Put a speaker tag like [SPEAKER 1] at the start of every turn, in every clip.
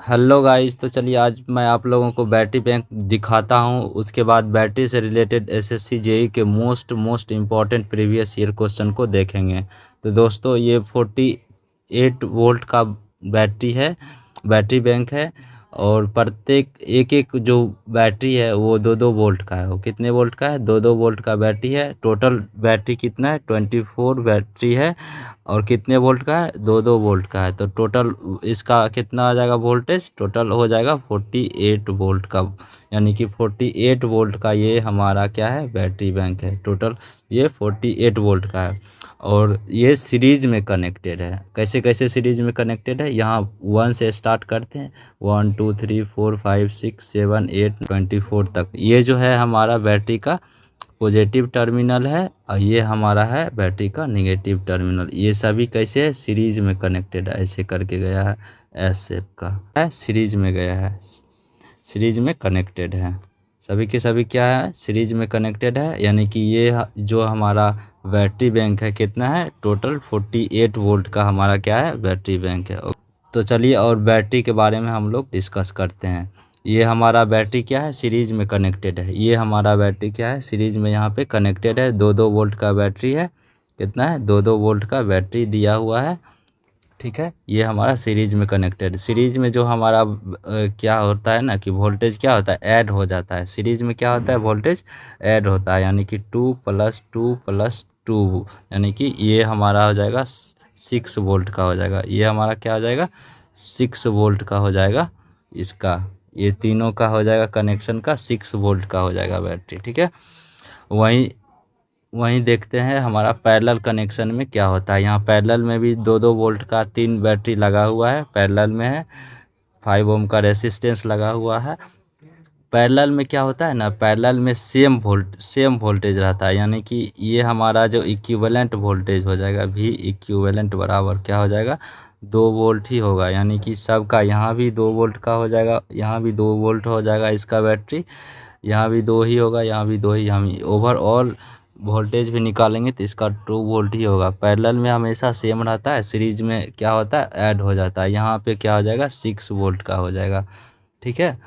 [SPEAKER 1] Hello guys, तो चलिए आज मैं आप लोगों को बैटरी बैंक दिखाता हूं। उसके बाद बैटरी से रिलेटेड एसएससी जेई के most important previous year question को देखेंगे। तो दोस्तों ये 48 वोल्ट का बैटरी बैंक है और प्रत्येक एक एक जो बैटरी है वो 2-2 वोल्ट का है। वो कितने वोल्ट का है? 2-2 वोल्ट का बैटरी है। टोटल बैटरी कितना है? 24 बैटरी है और कितने वोल्ट का है? 2-2 वोल्ट का है। तो टोटल इसका कितना आ जाएगा वोल्टेज? टोटल हो जाएगा 48 वोल्ट का, यानी कि 48 वोल्ट का ये हमारा क्या है? बैटरी बैंक है। टोटल ये 48 वोल्ट का है और ये सीरीज में कनेक्टेड है। कैसे कैसे सीरीज में कनेक्टेड है? यहाँ 1 से स्टार्ट करते हैं, 1 2 3 4 5 6 7 8 24 तक। ये जो है हमारा बैटरी का पॉजिटिव टर्मिनल है और ये हमारा है बैटरी का नेगेटिव टर्मिनल। ये सभी कैसे है? सीरीज में कनेक्टेड है। ऐसे करके गया है, एस शेप का है, सीरीज में गया है, सीरीज में कनेक्टेड है। सभी के सभी क्या है? सीरीज में कनेक्टेड है। यानी कि ये जो हमारा बैटरी बैंक है कितना है? टोटल 48 वोल्ट का हमारा क्या है? बैटरी बैंक है। तो चलिए और बैटरी के बारे में हम लोग डिस्कस करते हैं। ये हमारा बैटरी क्या है? सीरीज में कनेक्टेड है। ये हमारा बैटरी क्या है? सीरीज में यहाँ पे कनेक्टेड है। 2-2 वोल्ट का बैटरी है। कितना है? 2-2 वोल्ट का बैटरी दिया हुआ है। ठीक है, ये हमारा सीरीज में कनेक्टेड। सीरीज में जो हमारा क्या होता है ना कि वोल्टेज क्या होता है? ऐड हो जाता है। सीरीज में क्या होता है? वोल्टेज ऐड होता है, यानी कि 2 + 2 + 2, यानी कि ये हमारा हो जाएगा 6 वोल्ट का हो जाएगा। ये हमारा क्या हो जाएगा? 6 वोल्ट का हो जाएगा। इसका ये तीनों का हो जाएगा कनेक्शन का 6 वोल्ट का हो जाएगा बैटरी। ठीक है, वहीं वहीं देखते हैं हमारा पैरेलल कनेक्शन में क्या होता है। यहाँ पैरेलल में भी 2-2 वोल्ट का 3 बैटरी लगा हुआ है, पैरेलल में है। 5 ओम का रेसिस्टेंस लगा हुआ है। पैरेलल में क्या होता है ना, पैरेलल में सेम वोल्टेज रहता है, यानी कि ये हमारा जो इक्विवेलेंट वोल्टेज हो जाएगा, V इक्विवेलेंट बराबर क्या हो जाएगा? 2 वोल्ट ही होगा। यानी कि सबका यहाँ भी 2 वोल्ट का हो जाएगा, यहाँ भी 2 वोल्ट हो जाएगा इसका बैटरी, यहाँ भी 2 ही होगा, यहाँ भी 2 ही। हम ओवरऑल वोल्टेज भी निकालेंगे तो इसका 2 वोल्ट ही होगा। पैरेलल में हमेशा सेम रहता है, सीरीज में क्या होता है? ऐड हो जाता है। यहाँ पे क्या हो जाएगा? 6 वोल्ट का हो जाएगा। ठीक है,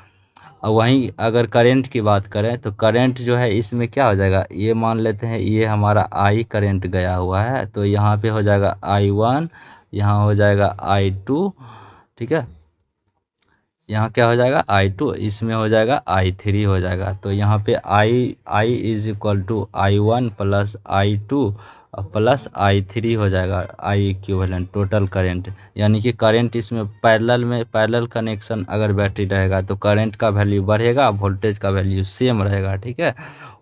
[SPEAKER 1] और वहीं अगर करंट की बात करें तो करंट जो है इसमें क्या हो जाएगा? ये मान लेते हैं ये हमारा I करंट गया हुआ है, तो यहाँ पे हो जाएगा I1, यहाँ हो जाएगा I2। ठीक है, यहाँ क्या हो जाएगा? I2, इसमें हो जाएगा I3 हो जाएगा। तो यहाँ पे I = I1 + I2 plus I3 हो जाएगा, I इक्विवेलेंट टोटल करंट। यानी कि करंट इसमें पैरेलल कनेक्शन अगर बैटरी रहेगा तो करंट का वैल्यू बढ़ेगा, वोल्टेज का वैल्यू सेम रहेगा। ठीक है,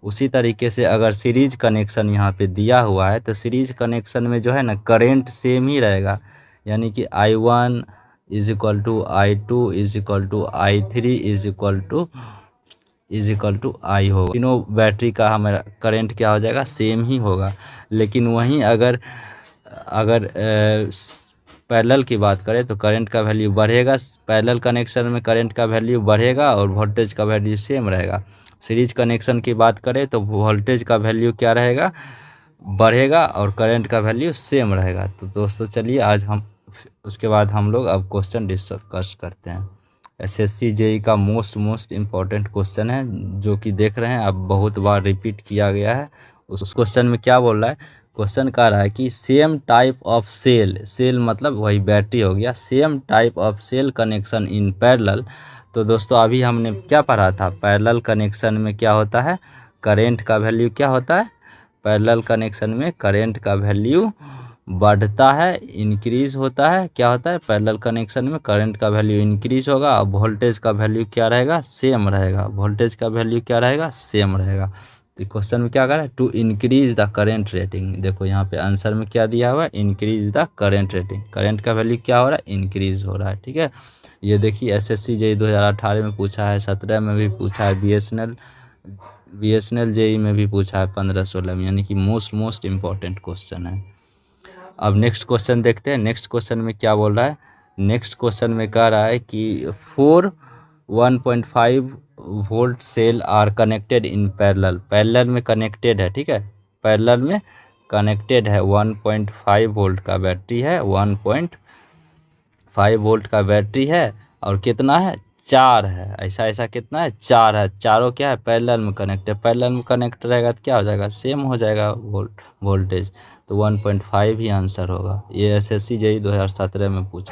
[SPEAKER 1] उसी तरीके से अगर सीरीज कनेक्शन यहाँ पे दिया हुआ है तो सीरीज कनेक्शन में जो है ना करंट सेम ही रहेगा, यानी कि I1 = I2 = I3 = I होगा। तीनों बैटरी का हमारा करंट क्या हो जाएगा? सेम ही होगा। लेकिन वहीं अगर अगर पैरेलल की बात करें तो करंट का वैल्यू बढ़ेगा। पैरेलल कनेक्शन में करंट का वैल्यू बढ़ेगा और वोल्टेज का वैल्यू सेम रहेगा। सीरीज कनेक्शन की बात करें तो वोल्टेज का वैल्यू क्या रहेगा? बढ़ेगा और करंट का वैल्यू सेम रहेगा। तो दोस्तों चलिए आज हम उसके बाद हम लोग अब क्वेश्चन डिस्कस करते हैं। एसएससी जेई का मोस्ट इम्पॉर्टेंट क्वेश्चन है जो कि देख रहे हैं अब बहुत बार रिपीट किया गया है। उस क्वेश्चन में क्या बोल रहा है? क्वेश्चन कह रहा है कि सेम टाइप ऑफ सेल मतलब वही बैटरी हो गया, same type of cell connection in parallel. तो दोस्तों अभी हमने क्या पढ़ा था? पैरेलल कनेक्शन में क्या होता है? करेंट का वैल्यू क्या होता है? पैरेलल कनेक्शन में करंट का वैल्यू बढ़ता है, इंक्रीज होता है। क्या होता है? पैरेलल कनेक्शन में करंट का वैल्यू इंक्रीज होगा और वोल्टेज का वैल्यू क्या रहेगा? सेम रहेगा। वोल्टेज का वैल्यू क्या रहेगा? सेम रहेगा। तो क्वेश्चन में क्या कर रहा है? To increase the current rating. देखो यहाँ पे आंसर में क्या दिया हुआ है? Increase the current rating. Current का वैल्यू क्या हो रहा है? इंक्रीज हो रहा है। ठीक है, ये देखिए एसएससी जेई 2018 में पूछा है, 17 में भी पूछा है, बीएसएनएल जेई में भी पूछा है 15-16 में, यानी कि मोस्ट इम्पॉर्टेंट क्वेश्चन है। अब नेक्स्ट क्वेश्चन देखते हैं। नेक्स्ट क्वेश्चन में क्या बोल रहा है? नेक्स्ट क्वेश्चन में कह रहा है कि 4 1.5 volt cell are connected in parallel. Parallel में कनेक्टेड है। ठीक है, पैरेलल में कनेक्टेड है। 1.5 वोल्ट का बैटरी है, 1.5 वोल्ट का बैटरी है और कितना है 4 है, ऐसा ऐसा कितना है 4 है, चारों क्या है पैरेलल में कनेक्ट है, पैरेलल में कनेक्ट रहेगा तो क्या हो जाएगा सेम हो जाएगा वोल्टेज। तो 1.5 ही आंसर होगा। ये SSC JEE 2017 में पूछा।